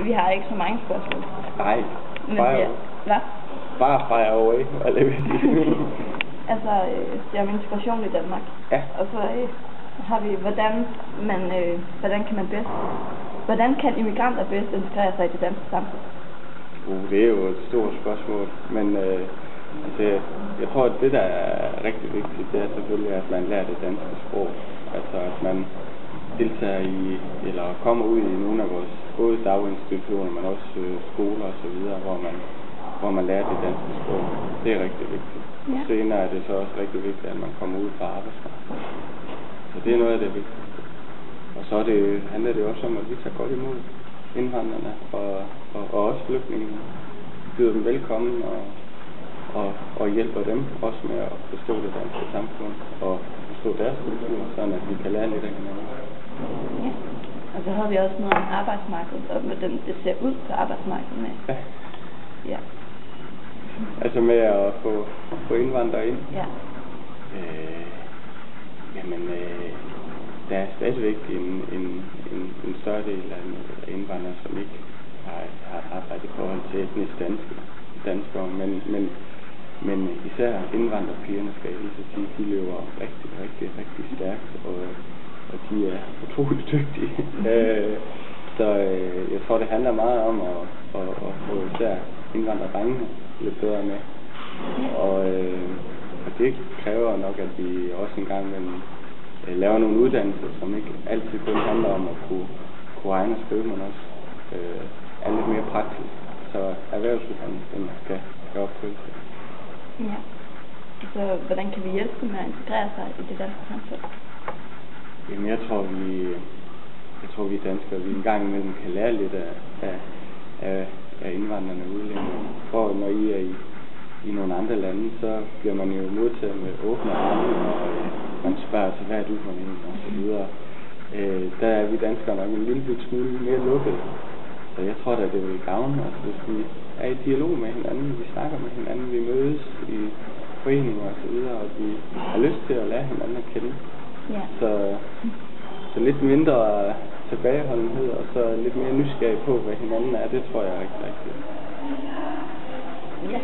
Vi har ikke så mange spørgsmål. Nej, Hvad? Bare fire away, hvad det vil sige. Altså, det er om integration i Danmark. Ja. Og så har vi, hvordan kan immigranter bedst integrere sig i det danske samfund? Det er jo et stort spørgsmål, men altså, jeg tror, at det, der er rigtig vigtigt, det er selvfølgelig, at man lærer det danske sprog. Altså, at man deltager i, eller kommer ud i nogle af vores både daginstitutioner, men også skoler og så videre, hvor man lærer det danske sprog. Det er rigtig vigtigt. Ja. Senere er det så også rigtig vigtigt, at man kommer ud på arbejdsmarkedet. Så det er noget af det vigtigste. Og så handler det også om, at vi tager godt imod indvandrerne og også flygtningene. Byder dem velkommen og hjælper dem også med at forstå det danske samfund og forstå deres kultur, sådan at vi kan lære lidt af hinanden. Ja. Og så havde vi også noget om arbejdsmarkedet, og med dem, det ser ud på arbejdsmarkedet med. Ja. Ja. Altså med at få indvandrere ind. Ja. Der er stadigvæk en større del af indvandrere, som ikke har arbejdet i forhold til etnisk danskere, men især indvandrerpigerne, skal jeg lige sige, de lever rigtig, rigtig, rigtig stærkt, og de er utroligt dygtige. Så jeg tror, det handler meget om at få især indvandrerdrengene lidt bedre med. Og det kræver nok, at vi også engang laver nogle uddannelser, som ikke altid kun handler om at kunne regne og skrive, men også er lidt mere praktisk. Så erhvervsuddannelsen skal opfyldes. Ja. Så hvordan kan vi hjælpe dem med at integrere sig i det danske samfund? Jamen, jeg tror vi danskere, vi en gang imellem kan lære lidt af indvandrerne og udlændinge. For når I er i nogle andre lande, så bliver man jo modtaget med åbne arme, og man spørger til, hvad er du for en, og så videre. Der er vi danskere nok en lille smule mere lukket. Så jeg tror da, det vil gavne os, hvis vi er i dialog med hinanden, vi snakker med hinanden, vi mødes i foreninger og så videre, og vi har lyst til at lære hinanden at kende. Ja. Så lidt mindre tilbageholdenhed, og så lidt mere nysgerrig på, hvad hinanden er, det tror jeg er rigtig rigtigt. Ja.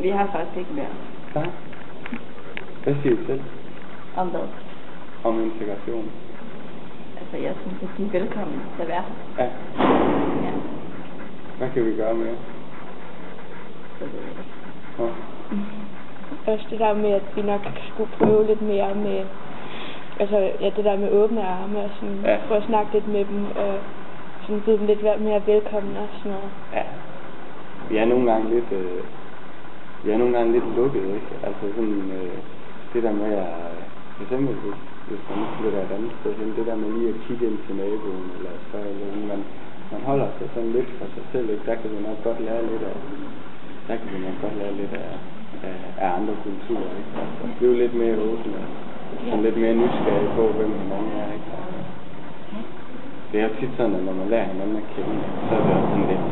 Vi har faktisk ikke mere. Ja. Hvad siger I selv? Om hvad? Om integration. Altså, jeg synes, at de er velkommen til at være her. Ja. Ja. Hvad kan vi gøre mere? Så det er det. Ja. Også det der med, at vi nok skulle prøve lidt mere med, altså ja, det der med åbne arme og sådan, ja. Prøve at snakke lidt med dem og sådan byde dem lidt mere velkommen og sådan noget. Ja. Vi er nogle gange lidt lukkede, ikke? Altså sådan, det der med at, for eksempel hvis man ikke flytter et andet sted hen, det der med lige at kigge ind til naboen eller spørge eller nogen, man holder sig sådan lidt for sig selv, ikke? Der kan vi nok godt lære lidt af andre kulturer, ikke? Altså blive lidt mere åbne, og lidt mere nysgerrige på, hvem hinanden er, ikke? Det er jo tit sådan, at når man lærer hinanden at kende, så er det også sådan lidt,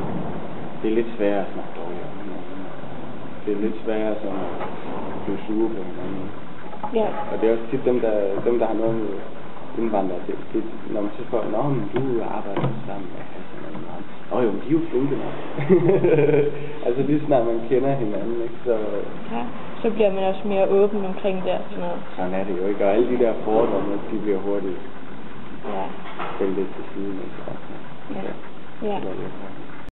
det er lidt sværere at snakke dårligt om hinanden. Det er lidt sværere sådan at blive sure på hinanden. Ja. Og det er også tit dem, der har noget med indvandrere. Det, når man så spørger, men du arbejder sammen med Hassan og Imran. Jo, men de er jo flinke nok. Altså lige snart man kender hinanden, ikke? Så bliver man også mere åben omkring det og sådan noget. Sådan er det jo, ikke? Og alle de der fordomme, de bliver hurtigt sælget til siden. Ja.